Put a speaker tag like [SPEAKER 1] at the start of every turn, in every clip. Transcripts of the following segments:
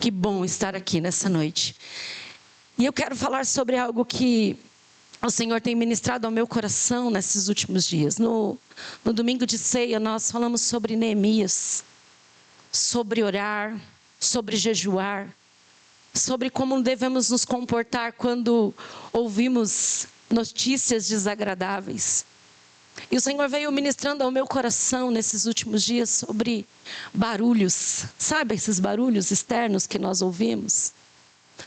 [SPEAKER 1] Que bom estar aqui nessa noite. E eu quero falar sobre algo que o Senhor tem ministrado ao meu coração nesses últimos dias. No domingo de ceia, nós falamos sobre Neemias, sobre orar, sobre jejuar, sobre como devemos nos comportar quando ouvimos notícias desagradáveis. E o Senhor veio ministrando ao meu coração nesses últimos dias sobre barulhos. Sabe esses barulhos externos que nós ouvimos?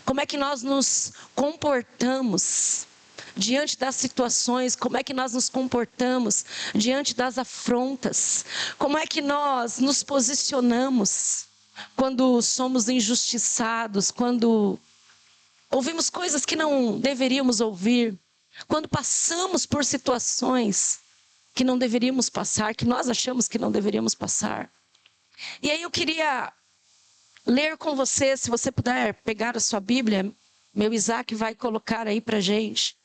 [SPEAKER 1] Como é que nós nos comportamos diante das situações? Como é que nós nos comportamos diante das afrontas? Como é que nós nos posicionamos quando somos injustiçados, quando ouvimos coisas que não deveríamos ouvir, quando passamos por situações que não deveríamos passar, que nós achamos que não deveríamos passar? E aí eu queria ler com você, se você puder pegar a sua Bíblia, meu Isaac vai colocar aí pra gente.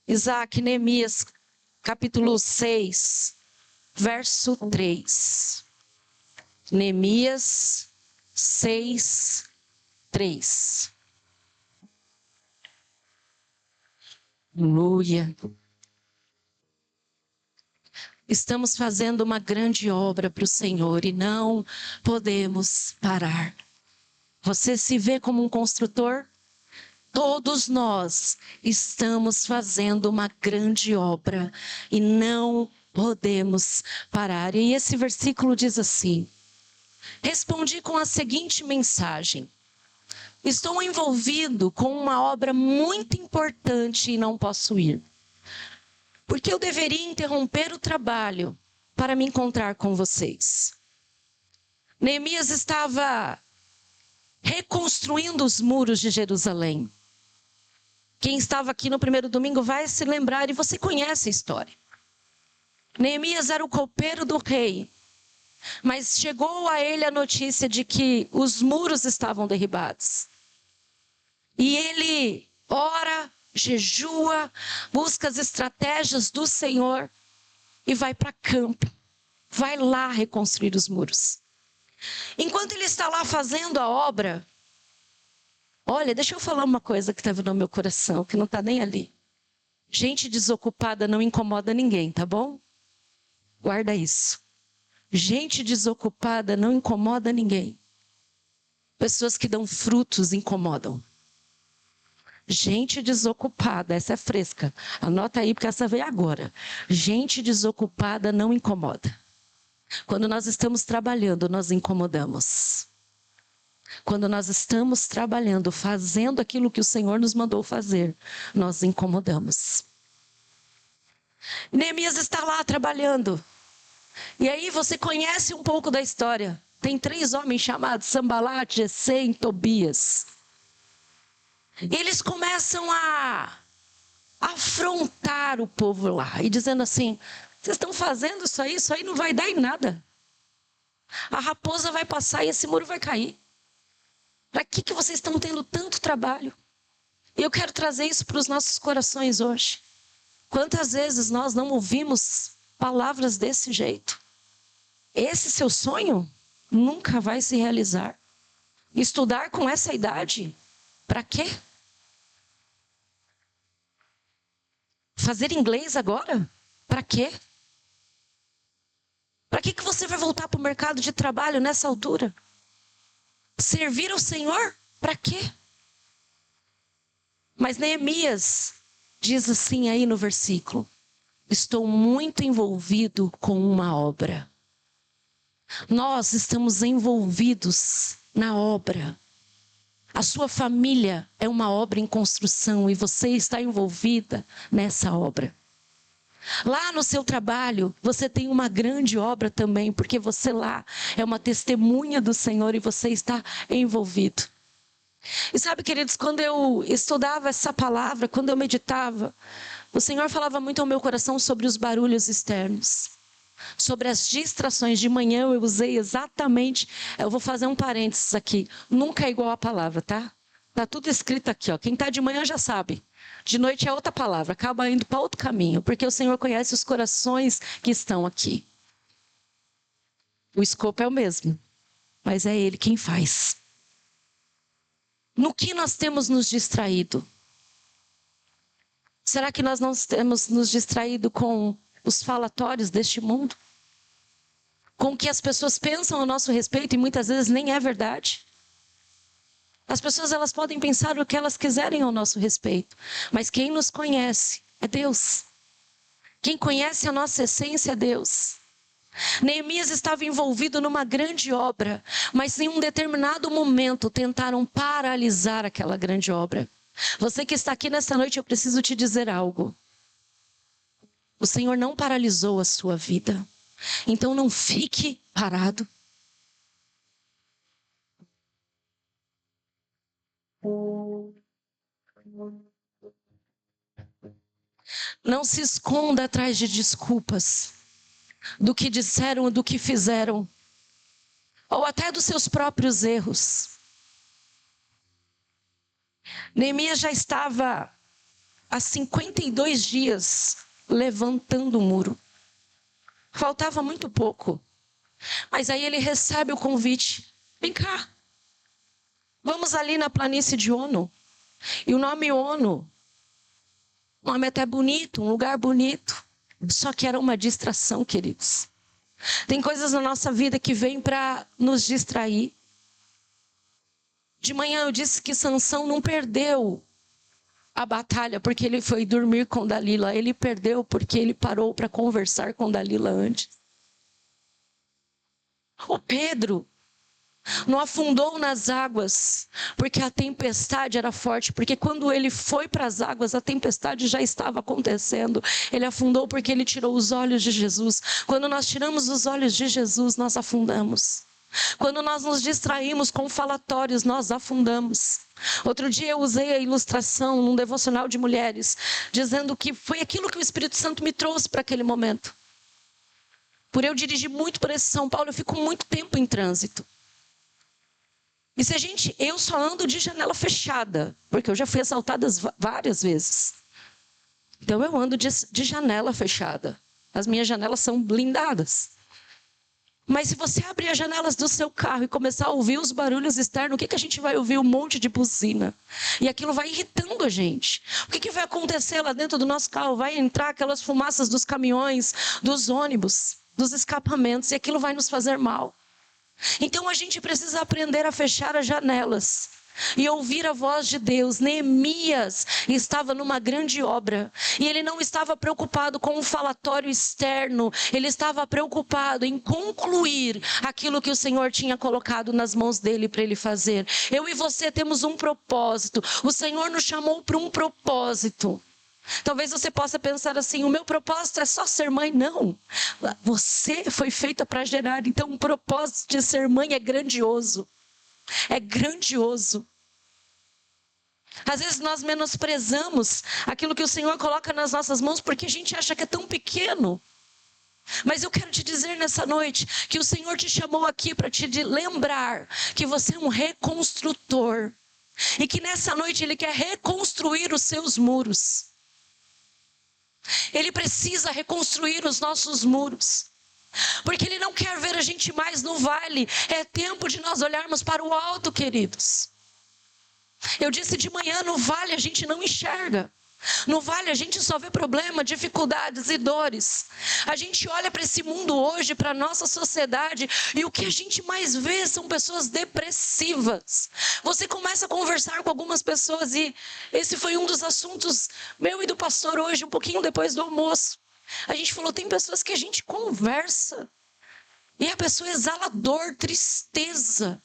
[SPEAKER 1] Isaac, Neemias, capítulo 6, verso 3. Neemias 6, 3. Aleluia. Estamos fazendo uma grande obra para o Senhor e não podemos parar. Você se vê como um construtor? Todos nós estamos fazendo uma grande obra e não podemos parar. E esse versículo diz assim: respondi com a seguinte mensagem: estou envolvido com uma obra muito importante e não posso ir, porque eu deveria interromper o trabalho para me encontrar com vocês. Neemias estava reconstruindo os muros de Jerusalém. Quem estava aqui no primeiro domingo vai se lembrar, e você conhece a história. Neemias era o copeiro do rei, mas chegou a ele a notícia de que os muros estavam derribados. E ele ora, jejua, busca as estratégias do Senhor e vai para campo. Vai lá reconstruir os muros. Enquanto ele está lá fazendo a obra, olha, deixa eu falar uma coisa que estava no meu coração, que não está nem ali. Gente desocupada não incomoda ninguém, tá bom? Guarda isso. Gente desocupada não incomoda ninguém. Pessoas que dão frutos incomodam. Gente desocupada, essa é fresca. Anota aí porque essa veio agora. Gente desocupada não incomoda. Quando nós estamos trabalhando, nós incomodamos. Quando nós estamos trabalhando, fazendo aquilo que o Senhor nos mandou fazer, nós incomodamos. Neemias está lá trabalhando. E aí você conhece um pouco da história. Tem 3 homens chamados Sambalat, Gesem e Tobias. E eles começam a afrontar o povo lá. E dizendo assim: vocês estão fazendo isso aí não vai dar em nada. A raposa vai passar e esse muro vai cair. Para que vocês estão tendo tanto trabalho? E eu quero trazer isso para os nossos corações hoje. Quantas vezes nós não ouvimos palavras desse jeito? Esse seu sonho nunca vai se realizar. Estudar com essa idade, para quê? Fazer inglês agora? Para quê? Para que você vai voltar para o mercado de trabalho nessa altura? Servir ao Senhor? Para quê? Mas Neemias diz assim aí no versículo: estou muito envolvido com uma obra. Nós estamos envolvidos na obra. A sua família é uma obra em construção e você está envolvida nessa obra. Lá no seu trabalho, você tem uma grande obra também, porque você lá é uma testemunha do Senhor e você está envolvido. E sabe, queridos, quando eu estudava essa palavra, quando eu meditava, o Senhor falava muito ao meu coração sobre os barulhos externos, sobre as distrações. De manhã eu usei exatamente, eu vou fazer um parênteses aqui, nunca é igual a palavra, tá? Tá tudo escrito aqui, ó. Quem tá de manhã já sabe. De noite é outra palavra, acaba indo para outro caminho, porque o Senhor conhece os corações que estão aqui. O escopo é o mesmo, mas é Ele quem faz. No que nós temos nos distraído? Será que nós não temos nos distraído com os falatórios deste mundo? Com o que as pessoas pensam a nosso respeito e muitas vezes nem é verdade? As pessoas, elas podem pensar o que elas quiserem ao nosso respeito, mas quem nos conhece é Deus. Quem conhece a nossa essência é Deus. Neemias estava envolvido numa grande obra, mas em um determinado momento tentaram paralisar aquela grande obra. Você que está aqui nesta noite, eu preciso te dizer algo. O Senhor não paralisou a sua vida. Então não fique parado. Não se esconda atrás de desculpas do que disseram, do que fizeram, ou até dos seus próprios erros. Neemias já estava há 52 dias levantando o muro. Faltava muito pouco. Mas aí ele recebe o convite. Vem cá. Vamos ali na planície de Ono. E o nome Ono, um nome até bonito, um lugar bonito. Só que era uma distração, queridos. Tem coisas na nossa vida que vêm para nos distrair. De manhã eu disse que Sansão não perdeu a batalha porque ele foi dormir com Dalila. Ele perdeu porque ele parou para conversar com Dalila antes. O Pedro não afundou nas águas porque a tempestade era forte. Porque quando ele foi para as águas, a tempestade já estava acontecendo. Ele afundou porque ele tirou os olhos de Jesus. Quando nós tiramos os olhos de Jesus, nós afundamos. Quando nós nos distraímos com falatórios, nós afundamos. Outro dia eu usei a ilustração num devocional de mulheres, dizendo que foi aquilo que o Espírito Santo me trouxe para aquele momento. Por eu dirigir muito por esse São Paulo, eu fico muito tempo em trânsito. E se eu só ando de janela fechada, porque eu já fui assaltada várias vezes. Então eu ando de janela fechada. As minhas janelas são blindadas. Mas se você abrir as janelas do seu carro e começar a ouvir os barulhos externos, o que a gente vai ouvir? Um monte de buzina. E aquilo vai irritando a gente. O que vai acontecer lá dentro do nosso carro? Vai entrar aquelas fumaças dos caminhões, dos ônibus, dos escapamentos, e aquilo vai nos fazer mal. Então a gente precisa aprender a fechar as janelas e ouvir a voz de Deus. Neemias estava numa grande obra e ele não estava preocupado com um falatório externo. Ele estava preocupado em concluir aquilo que o Senhor tinha colocado nas mãos dele para ele fazer. Eu e você temos um propósito. O Senhor nos chamou para um propósito. Talvez você possa pensar assim: o meu propósito é só ser mãe. Não, você foi feita para gerar. Então o propósito de ser mãe é grandioso. É grandioso. Às vezes nós menosprezamos aquilo que o Senhor coloca nas nossas mãos porque a gente acha que é tão pequeno. Mas eu quero te dizer nessa noite que o Senhor te chamou aqui para te lembrar que você é um reconstrutor. E que nessa noite Ele quer reconstruir os seus muros. Ele precisa reconstruir os nossos muros. Porque Ele não quer ver a gente mais no vale. É tempo de nós olharmos para o alto, queridos. Eu disse de manhã, no vale a gente não enxerga. No vale a gente só vê problema, dificuldades e dores. A gente olha para esse mundo hoje, para a nossa sociedade, e o que a gente mais vê são pessoas depressivas. Você começa a conversar com algumas pessoas, e esse foi um dos assuntos meu e do pastor hoje, um pouquinho depois do almoço. A gente falou, tem pessoas que a gente conversa e a pessoa exala dor, tristeza.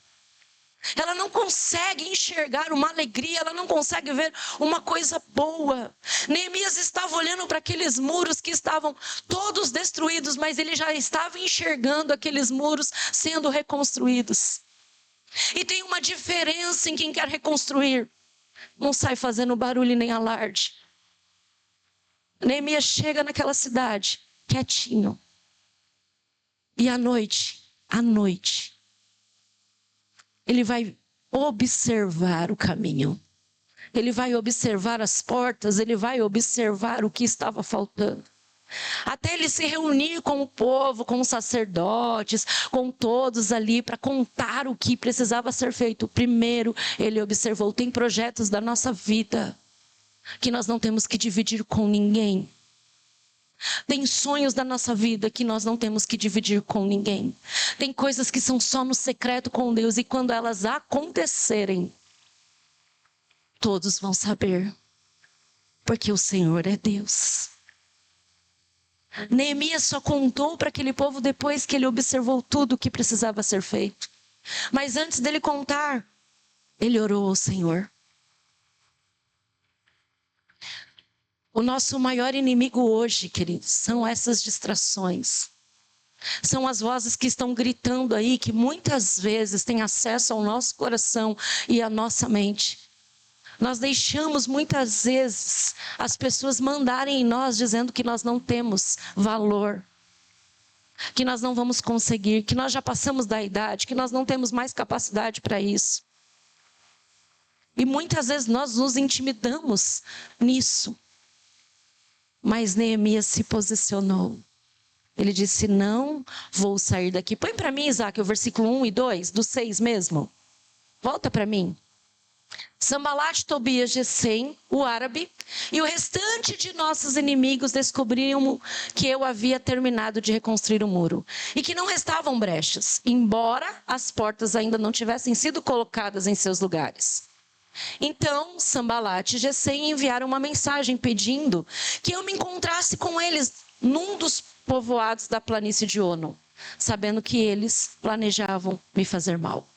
[SPEAKER 1] Ela não consegue enxergar uma alegria, ela não consegue ver uma coisa boa. Neemias estava olhando para aqueles muros que estavam todos destruídos, mas ele já estava enxergando aqueles muros sendo reconstruídos. E tem uma diferença em quem quer reconstruir. Não sai fazendo barulho nem alarde. Neemias chega naquela cidade, quietinho. E à noite, ele vai observar o caminho. Ele vai observar as portas, ele vai observar o que estava faltando. Até ele se reunir com o povo, com os sacerdotes, com todos ali para contar o que precisava ser feito. Primeiro, ele observou: tem projetos da nossa vida que nós não temos que dividir com ninguém. Tem sonhos da nossa vida que nós não temos que dividir com ninguém. Tem coisas que são só no secreto com Deus, e quando elas acontecerem, todos vão saber, porque o Senhor é Deus. Neemias só contou para aquele povo depois que ele observou tudo o que precisava ser feito. Mas antes dele contar, ele orou ao Senhor. O nosso maior inimigo hoje, queridos, são essas distrações. São as vozes que estão gritando aí, que muitas vezes têm acesso ao nosso coração e à nossa mente. Nós deixamos muitas vezes as pessoas mandarem em nós, dizendo que nós não temos valor, que nós não vamos conseguir, que nós já passamos da idade, que nós não temos mais capacidade para isso. E muitas vezes nós nos intimidamos nisso. Mas Neemias se posicionou. Ele disse: não vou sair daqui. Põe para mim, Isaac, o versículo 1 e 2, do 6 mesmo. Volta para mim. Sambalate, Tobias, Gesem, o árabe, e o restante de nossos inimigos descobriram que eu havia terminado de reconstruir o muro, e que não restavam brechas, embora as portas ainda não tivessem sido colocadas em seus lugares. Então, Sambalate e Gesem enviaram uma mensagem pedindo que eu me encontrasse com eles num dos povoados da planície de Ono, sabendo que eles planejavam me fazer mal.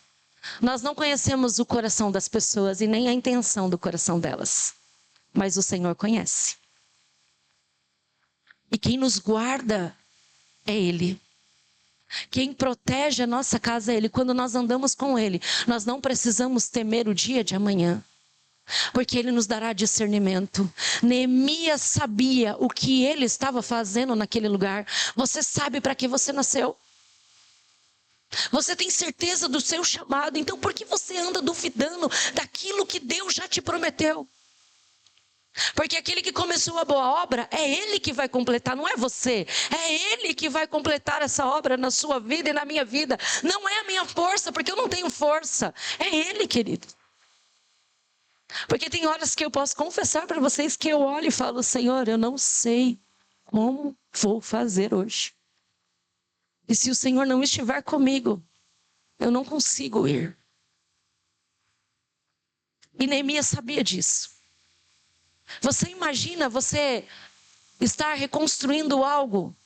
[SPEAKER 1] Nós não conhecemos o coração das pessoas e nem a intenção do coração delas, mas o Senhor conhece. E quem nos guarda é Ele. Quem protege a nossa casa é Ele. Quando nós andamos com Ele, nós não precisamos temer o dia de amanhã, porque Ele nos dará discernimento. Neemias sabia o que ele estava fazendo naquele lugar. Você sabe para que você nasceu? Você tem certeza do seu chamado? Então por que você anda duvidando daquilo que Deus já te prometeu? Porque aquele que começou a boa obra, é Ele que vai completar, não é você. É Ele que vai completar essa obra na sua vida e na minha vida. Não é a minha força, porque eu não tenho força. É Ele, querido. Porque tem horas que eu posso confessar para vocês que eu olho e falo: Senhor, eu não sei como vou fazer hoje. E se o Senhor não estiver comigo, eu não consigo ir. E Neemias sabia disso. Você imagina você estar reconstruindo algo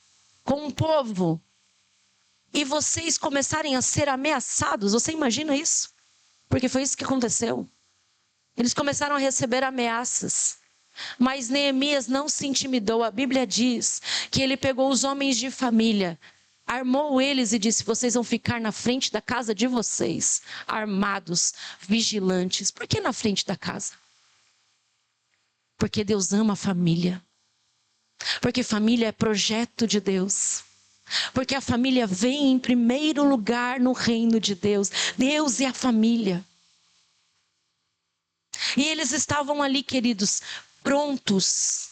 [SPEAKER 1] com um povo e vocês começarem a ser ameaçados? Você imagina isso? Porque foi isso que aconteceu. Eles começaram a receber ameaças. Mas Neemias não se intimidou. A Bíblia diz que ele pegou os homens de família, armou eles e disse: vocês vão ficar na frente da casa de vocês, armados, vigilantes. Por que na frente da casa? Porque Deus ama a família. Porque família é projeto de Deus. Porque a família vem em primeiro lugar no reino de Deus. Deus e a família. E eles estavam ali, queridos, prontos,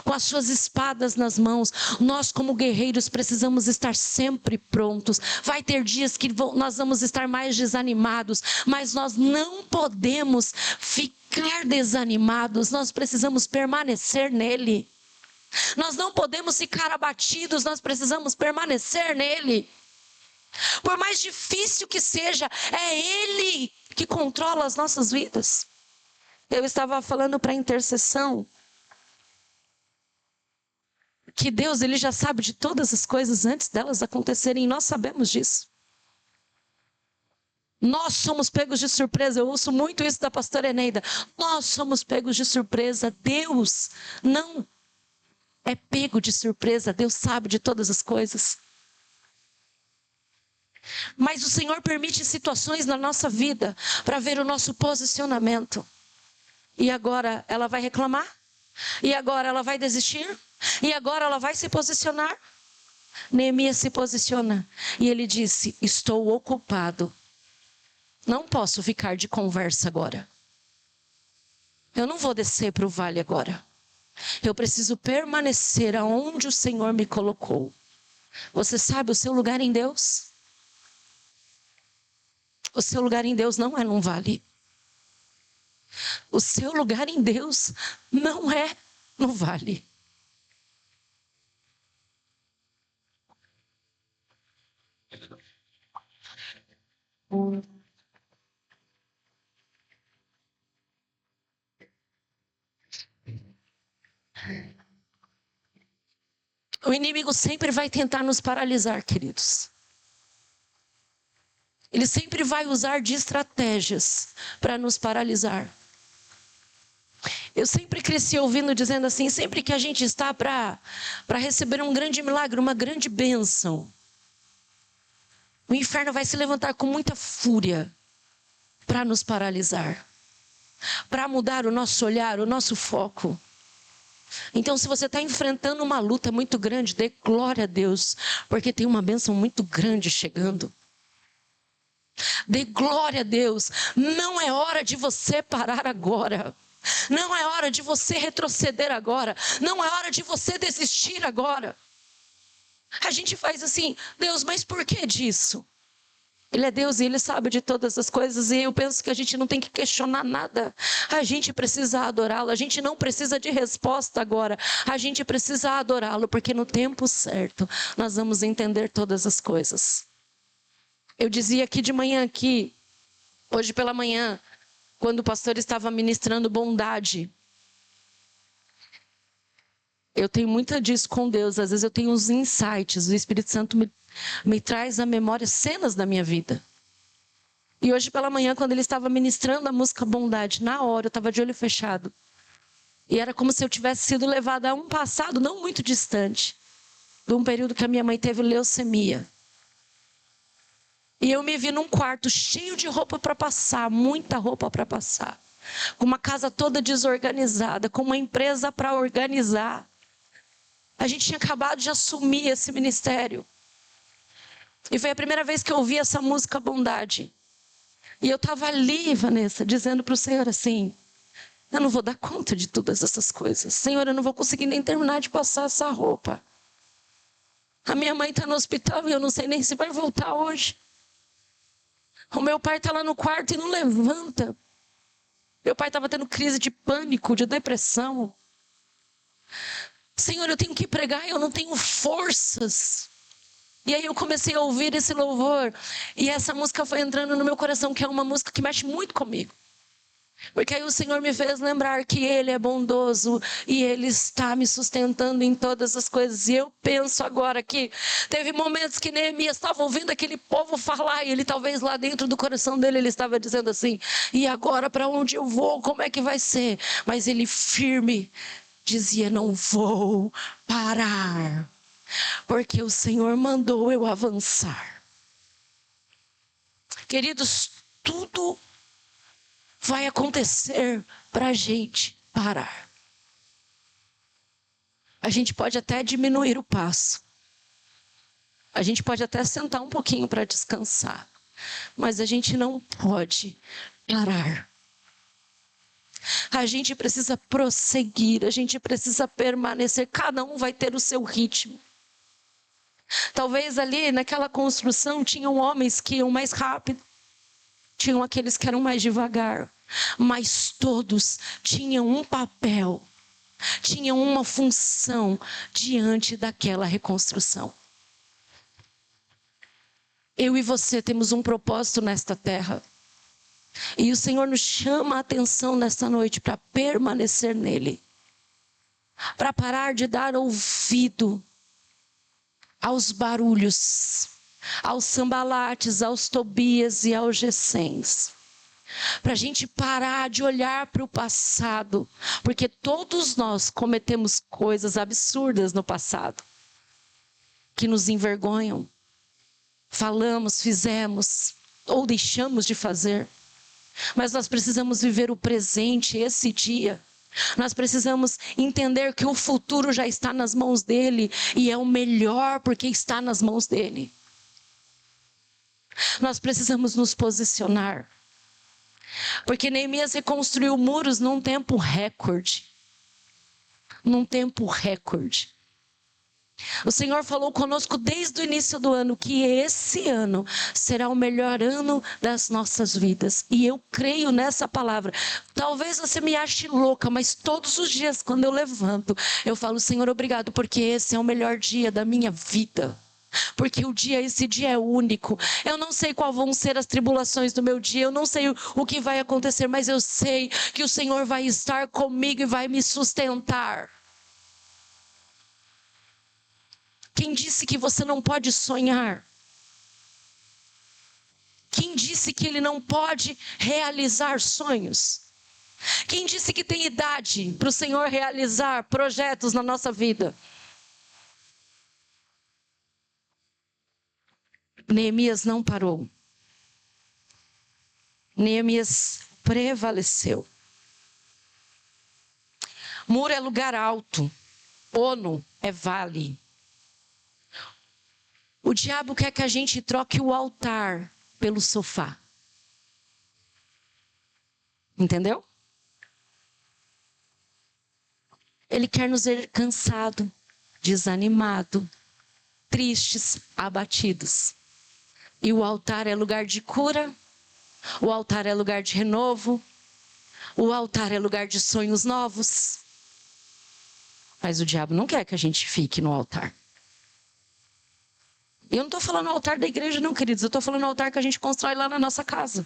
[SPEAKER 1] com as suas espadas nas mãos. Nós, como guerreiros, precisamos estar sempre prontos. Vai ter dias que nós vamos estar mais desanimados, mas nós não podemos ficar desanimados. Nós precisamos permanecer nele. Nós não podemos ficar abatidos, nós precisamos permanecer nele. Por mais difícil que seja, é Ele que controla as nossas vidas. Eu estava falando para a intercessão que Deus, Ele já sabe de todas as coisas antes delas acontecerem, e nós sabemos disso. Nós somos pegos de surpresa. Eu ouço muito isso da pastora Eneida. Nós somos pegos de surpresa. Deus não é pego de surpresa. Deus sabe de todas as coisas. Mas o Senhor permite situações na nossa vida para ver o nosso posicionamento. E agora ela vai reclamar? E agora ela vai desistir? E agora ela vai se posicionar? Neemias se posiciona e ele disse: estou ocupado. Não posso ficar de conversa agora. Eu não vou descer para o vale agora. Eu preciso permanecer aonde o Senhor me colocou. Você sabe o seu lugar em Deus? O seu lugar em Deus não é num vale. O seu lugar em Deus não é no vale. O inimigo sempre vai tentar nos paralisar, queridos. Ele sempre vai usar de estratégias para nos paralisar. Eu sempre cresci ouvindo dizendo assim, sempre que a gente está para receber um grande milagre, uma grande bênção, o inferno vai se levantar com muita fúria para nos paralisar, para mudar o nosso olhar, o nosso foco. Então, se você está enfrentando uma luta muito grande, dê glória a Deus, porque tem uma bênção muito grande chegando. Dê glória a Deus. Não é hora de você parar agora. Não é hora de você retroceder agora. Não é hora de você desistir agora. A gente faz assim, Deus, mas por que disso? Ele é Deus e Ele sabe de todas as coisas. E eu penso que a gente não tem que questionar nada. A gente precisa adorá-lo. A gente não precisa de resposta agora. A gente precisa adorá-lo, porque no tempo certo nós vamos entender todas as coisas. Eu dizia aqui de manhã, hoje pela manhã, quando o pastor estava ministrando bondade. Eu tenho muito disso com Deus. Às vezes eu tenho uns insights. O Espírito Santo me traz à memória cenas da minha vida. E hoje pela manhã, quando ele estava ministrando a música Bondade, na hora eu estava de olho fechado. E era como se eu tivesse sido levada a um passado não muito distante. De um período que a minha mãe teve leucemia. E eu me vi num quarto cheio de roupa para passar, muita roupa para passar. Com uma casa toda desorganizada, com uma empresa para organizar. A gente tinha acabado de assumir esse ministério. E foi a primeira vez que eu ouvi essa música Bondade. E eu estava ali, Vanessa, dizendo para o Senhor assim, eu não vou dar conta de todas essas coisas. Senhor, eu não vou conseguir nem terminar de passar essa roupa. A minha mãe está no hospital e eu não sei nem se vai voltar hoje. O meu pai está lá no quarto e não levanta. Meu pai estava tendo crise de pânico, de depressão. Senhor, eu tenho que pregar e eu não tenho forças. E aí eu comecei a ouvir esse louvor. E essa música foi entrando no meu coração, que é uma música que mexe muito comigo. Porque aí o Senhor me fez lembrar que Ele é bondoso e Ele está me sustentando em todas as coisas. E eu penso agora que teve momentos que Neemias estava ouvindo aquele povo falar e ele talvez lá dentro do coração dele ele estava dizendo assim, e agora para onde eu vou? Como é que vai ser? Mas ele firme dizia, não vou parar, porque o Senhor mandou eu avançar. Queridos, tudo vai acontecer para a gente parar. A gente pode até diminuir o passo. A gente pode até sentar um pouquinho para descansar. Mas a gente não pode parar. A gente precisa prosseguir, a gente precisa permanecer. Cada um vai ter o seu ritmo. Talvez ali naquela construção tinham homens que iam mais rápido. Tinham aqueles que eram mais devagar. Mas todos tinham um papel, tinham uma função diante daquela reconstrução. Eu e você temos um propósito nesta terra. E o Senhor nos chama a atenção nesta noite para permanecer nele. Para parar de dar ouvido aos barulhos, aos Sambalates, aos Tobias e aos Gessens. Para a gente parar de olhar para o passado, porque todos nós cometemos coisas absurdas no passado, que nos envergonham. Falamos, fizemos, ou deixamos de fazer. Mas nós precisamos viver o presente, esse dia. Nós precisamos entender que o futuro já está nas mãos dele, e é o melhor porque está nas mãos dele. Nós precisamos nos posicionar. Porque Neemias reconstruiu muros num tempo recorde. num tempo recorde. O Senhor falou conosco desde o início do ano que esse ano será o melhor ano das nossas vidas. E eu creio nessa palavra. Talvez você me ache louca, mas todos os dias quando eu levanto, eu falo, Senhor, obrigado, porque esse é o melhor dia da minha vida. Porque esse dia é único. Eu não sei quais vão ser as tribulações do meu dia. Eu não sei o que vai acontecer, mas eu sei que o Senhor vai estar comigo e vai me sustentar. Quem disse que você não pode sonhar? Quem disse que ele não pode realizar sonhos? Quem disse que tem idade para o Senhor realizar projetos na nossa vida? Neemias não parou. Neemias prevaleceu. Muro é lugar alto. Ono é vale. O diabo quer que a gente troque o altar pelo sofá. Entendeu? Ele quer nos ver cansados, desanimados, tristes, abatidos. E o altar é lugar de cura, o altar é lugar de renovo, o altar é lugar de sonhos novos. Mas o diabo não quer que a gente fique no altar. Eu não estou falando altar da igreja não, queridos. Eu estou falando altar que a gente constrói lá na nossa casa.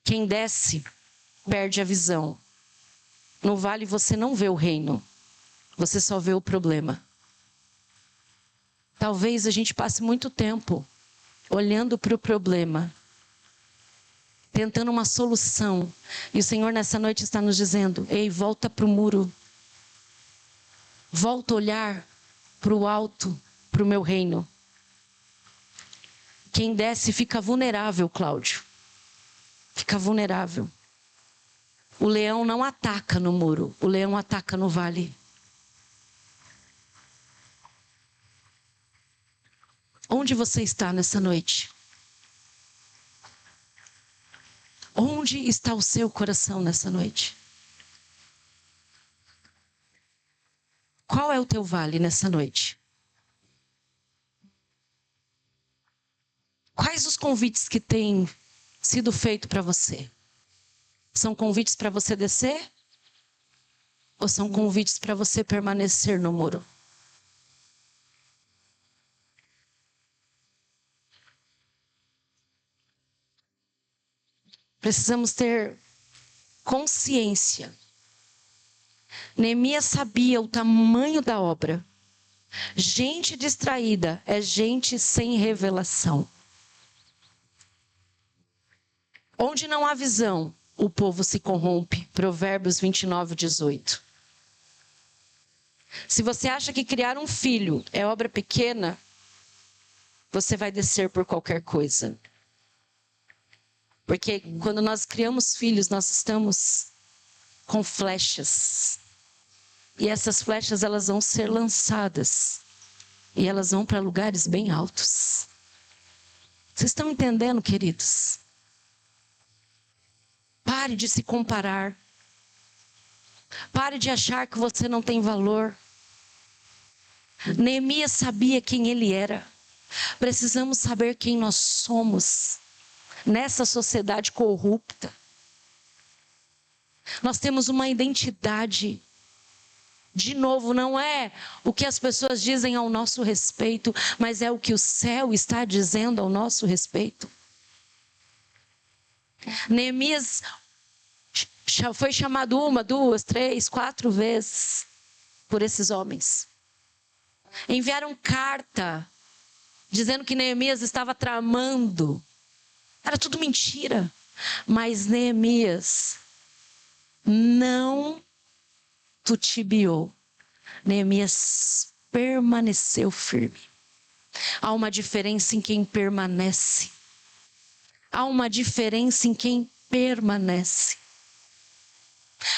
[SPEAKER 1] Quem desce, perde a visão. No vale você não vê o reino. Você só vê o problema. Talvez a gente passe muito tempo olhando para o problema, tentando uma solução. E o Senhor nessa noite está nos dizendo, ei, volta para o muro. Volta a olhar para o alto, para o meu reino. Quem desce fica vulnerável, Cláudio. Fica vulnerável. O leão não ataca no muro, o leão ataca no vale. Onde você está nessa noite? Onde está o seu coração nessa noite? Qual é o teu vale nessa noite? Quais os convites que têm sido feitos para você? São convites para você descer? Ou são convites para você permanecer no muro? Precisamos ter consciência. Neemias sabia o tamanho da obra. Gente distraída é gente sem revelação. Onde não há visão, o povo se corrompe. Provérbios 29:18. Se você acha que criar um filho é obra pequena, você vai descer por qualquer coisa. Porque quando nós criamos filhos, nós estamos com flechas. E essas flechas, elas vão ser lançadas. E elas vão para lugares bem altos. Vocês estão entendendo, queridos? Pare de se comparar. Pare de achar que você não tem valor. Neemias sabia quem ele era. Precisamos saber quem nós somos nessa sociedade corrupta. Nós temos uma identidade. De novo, não é o que as pessoas dizem ao nosso respeito, mas é o que o céu está dizendo ao nosso respeito. Neemias foi chamado 1, 2, 3, 4 vezes por esses homens. Enviaram carta dizendo que Neemias estava tramando. Era tudo mentira. Mas Neemias não titubeou. Neemias permaneceu firme. Há uma diferença em quem permanece. Há uma diferença em quem permanece.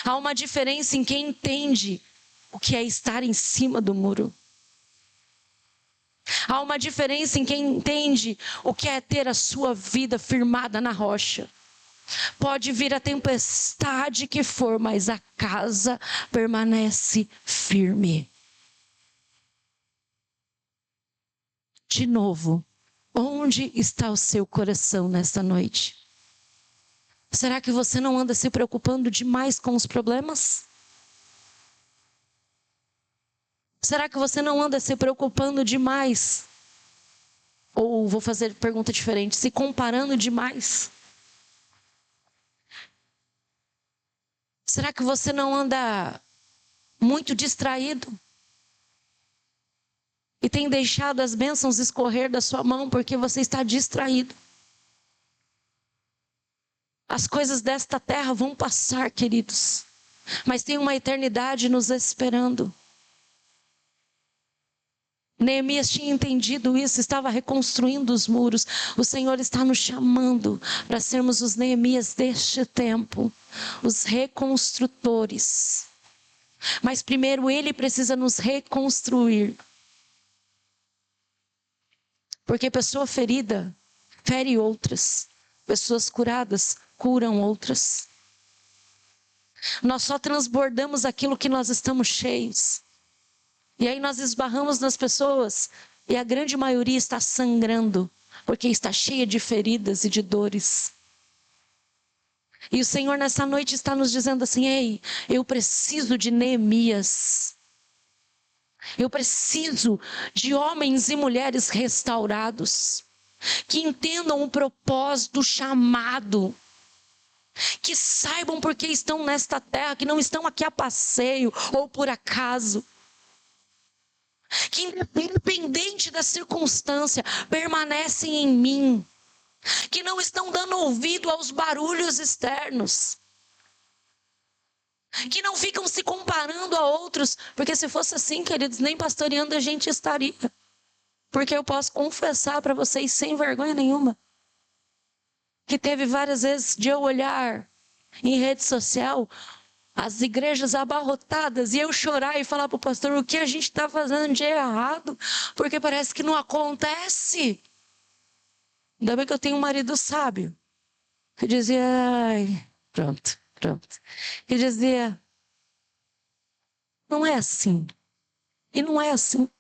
[SPEAKER 1] Há uma diferença em quem entende o que é estar em cima do muro. Há uma diferença em quem entende o que é ter a sua vida firmada na rocha. Pode vir a tempestade que for, mas a casa permanece firme. De novo, onde está o seu coração nesta noite? Será que você não anda se preocupando demais com os problemas? Será que você não anda se preocupando demais? Ou vou fazer pergunta diferente, se comparando demais? Será que você não anda muito distraído? E tem deixado as bênçãos escorrer da sua mão porque você está distraído? As coisas desta terra vão passar, queridos. Mas tem uma eternidade nos esperando. Neemias tinha entendido isso, estava reconstruindo os muros. O Senhor está nos chamando para sermos os Neemias deste tempo, os reconstrutores. Mas primeiro Ele precisa nos reconstruir. Porque pessoa ferida fere outras, pessoas curadas curam outras. Nós só transbordamos aquilo que nós estamos cheios. E aí nós esbarramos nas pessoas e a grande maioria está sangrando, porque está cheia de feridas e de dores. E o Senhor nessa noite está nos dizendo assim: ei, eu preciso de Neemias. Eu preciso de homens e mulheres restaurados, que entendam o propósito, o chamado, que saibam por que estão nesta terra, que não estão aqui a passeio ou por acaso. Que independente da circunstância, permanecem em mim. Que não estão dando ouvido aos barulhos externos. Que não ficam se comparando a outros. Porque se fosse assim, queridos, nem pastoreando a gente estaria. Porque eu posso confessar para vocês sem vergonha nenhuma, que teve várias vezes de eu olhar em rede social as igrejas abarrotadas, e eu chorar e falar para o pastor o que a gente está fazendo de errado, porque parece que não acontece. Ainda bem que eu tenho um marido sábio, que dizia, ai, pronto. Que dizia, não é assim. E não é assim.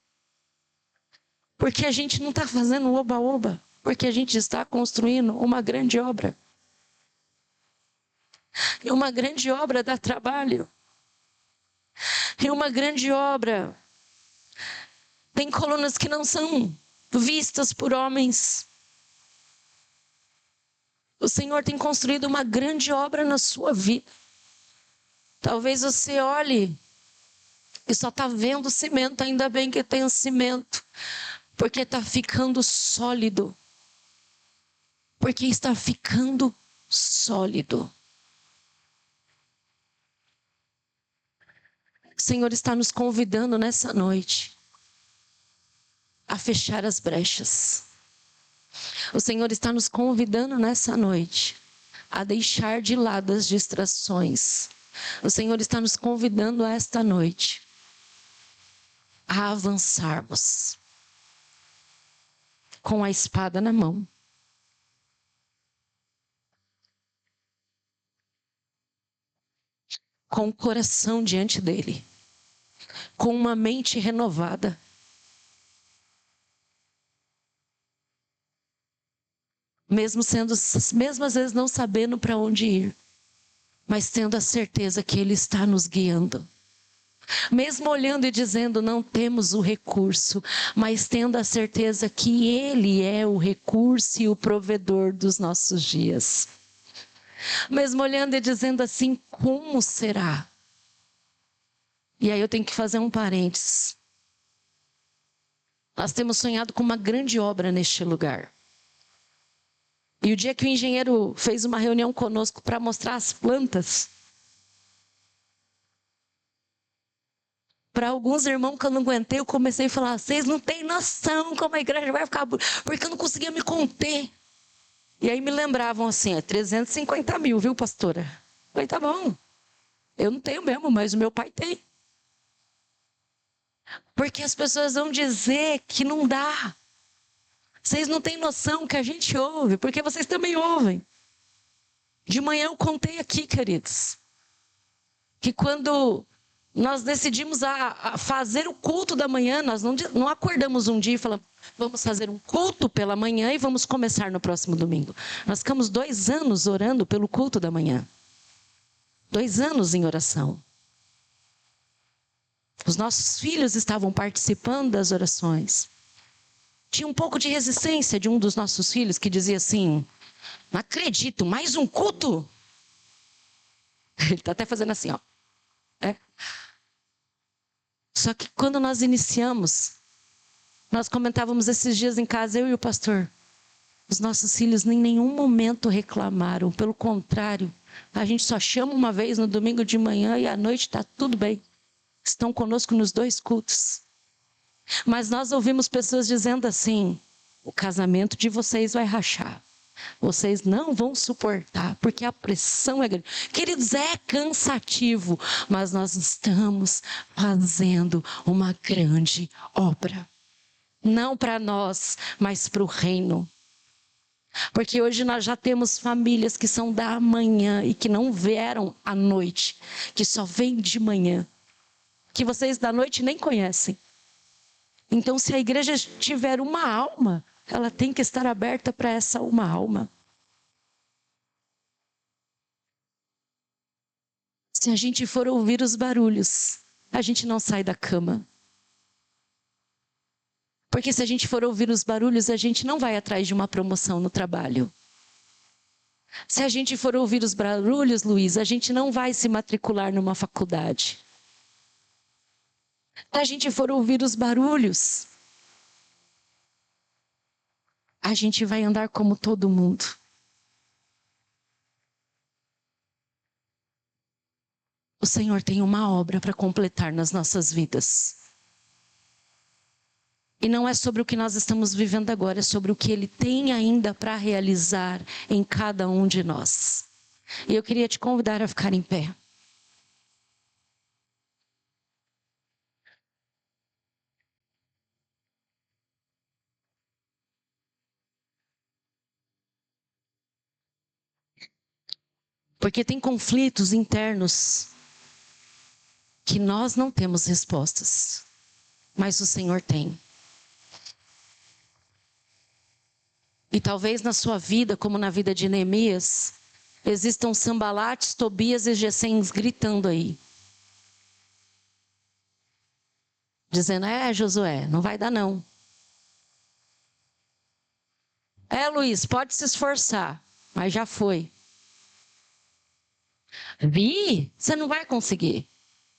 [SPEAKER 1] Porque a gente não está fazendo oba-oba, porque a gente está construindo uma grande obra. E uma grande obra dá trabalho. E uma grande obra tem colunas que não são vistas por homens. O Senhor tem construído uma grande obra na sua vida. Talvez você olhe e só está vendo cimento. Ainda bem que tem o cimento, porque está ficando sólido. Porque está ficando sólido. O Senhor está nos convidando nessa noite a fechar as brechas. O Senhor está nos convidando nessa noite a deixar de lado as distrações. O Senhor está nos convidando esta noite a avançarmos com a espada na mão. Com o coração diante dele. Com uma mente renovada. Mesmo às vezes não sabendo para onde ir. Mas tendo a certeza que ele está nos guiando. Mesmo olhando e dizendo, não temos o recurso, mas tendo a certeza que ele é o recurso e o provedor dos nossos dias. Mesmo olhando e dizendo assim, como será? E aí eu tenho que fazer um parênteses. Nós temos sonhado com uma grande obra neste lugar. E o dia que o engenheiro fez uma reunião conosco para mostrar as plantas, para alguns irmãos que eu não aguentei, eu comecei a falar, vocês não têm noção como a igreja vai ficar, porque eu não conseguia me conter. E aí me lembravam assim, 350 mil, viu, pastora? Eu falei, tá bom, eu não tenho mesmo, mas o meu pai tem. Porque as pessoas vão dizer que não dá. Vocês não têm noção que a gente ouve, porque vocês também ouvem. De manhã eu contei aqui, queridos, que quando nós decidimos a fazer o culto da manhã, nós não acordamos um dia e falamos, vamos fazer um culto pela manhã e vamos começar no próximo domingo. Nós ficamos 2 anos orando pelo culto da manhã. 2 anos em oração. Os nossos filhos estavam participando das orações. Tinha um pouco de resistência de um dos nossos filhos que dizia assim, não acredito, mais um culto? Ele está até fazendo assim, ó. É. Só que quando nós iniciamos, nós comentávamos esses dias em casa, eu e o pastor, os nossos filhos em nenhum momento reclamaram, pelo contrário, a gente só chama uma vez no domingo de manhã e à noite está tudo bem. Estão conosco nos 2 cultos. Mas nós ouvimos pessoas dizendo assim, o casamento de vocês vai rachar. Vocês não vão suportar, porque a pressão é grande. Queridos, é cansativo, mas nós estamos fazendo uma grande obra. Não para nós, mas para o reino. Porque hoje nós já temos famílias que são da manhã e que não vieram à noite, que só vêm de manhã, que vocês da noite nem conhecem. Então, se a igreja tiver uma alma, ela tem que estar aberta para essa uma alma. Se a gente for ouvir os barulhos, a gente não sai da cama. Porque se a gente for ouvir os barulhos, a gente não vai atrás de uma promoção no trabalho. Se a gente for ouvir os barulhos, Luiz, a gente não vai se matricular numa faculdade. Se a gente for ouvir os barulhos, a gente vai andar como todo mundo. O Senhor tem uma obra para completar nas nossas vidas. E não é sobre o que nós estamos vivendo agora, é sobre o que Ele tem ainda para realizar em cada um de nós. E eu queria te convidar a ficar em pé. Porque tem conflitos internos que nós não temos respostas, mas o Senhor tem. E talvez na sua vida, como na vida de Neemias, existam Sanbalates, Tobias e Gessems gritando aí. Dizendo, Josué, não vai dar não. Luiz, pode se esforçar, mas já foi. Você não vai conseguir.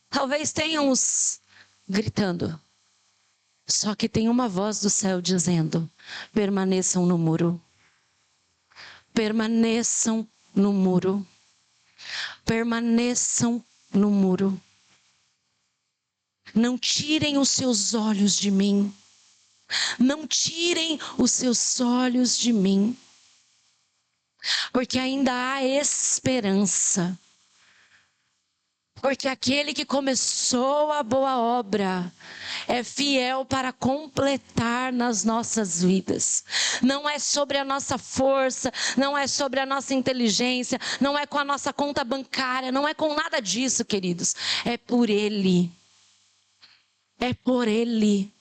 [SPEAKER 1] Talvez tenham os gritando. Só que tem uma voz do céu dizendo, permaneçam no muro. Permaneçam no muro. Permaneçam no muro. Não tirem os seus olhos de mim. Não tirem os seus olhos de mim. Porque ainda há esperança. Porque aquele que começou a boa obra é fiel para completar nas nossas vidas. Não é sobre a nossa força, não é sobre a nossa inteligência, não é com a nossa conta bancária, não é com nada disso, queridos. É por Ele. É por Ele.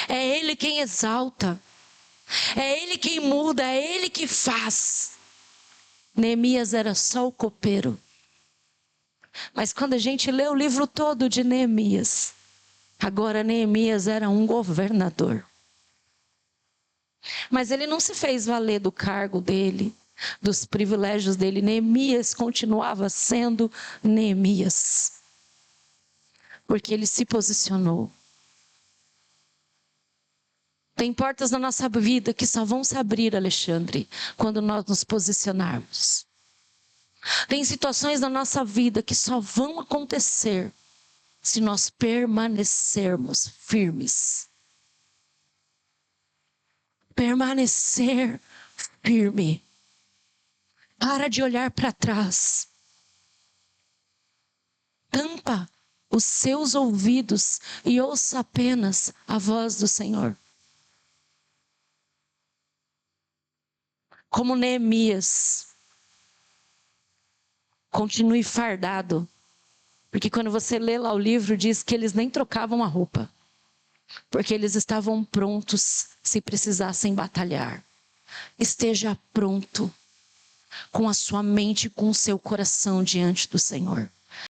[SPEAKER 1] É Ele quem exalta. É Ele quem muda, é Ele que faz. Neemias era só o copeiro. Mas quando a gente lê o livro todo de Neemias, agora Neemias era um governador. Mas ele não se fez valer do cargo dele, dos privilégios dele. Neemias continuava sendo Neemias. Porque ele se posicionou. Tem portas na nossa vida que só vão se abrir, Alexandre, quando nós nos posicionarmos. Tem situações na nossa vida que só vão acontecer se nós permanecermos firmes. Permanecer firme. Para de olhar para trás. Tampa os seus ouvidos e ouça apenas a voz do Senhor. Como Neemias, continue fardado, porque quando você lê lá o livro, diz que eles nem trocavam a roupa, porque eles estavam prontos se precisassem batalhar. Esteja pronto, com a sua mente, com o seu coração diante do Senhor.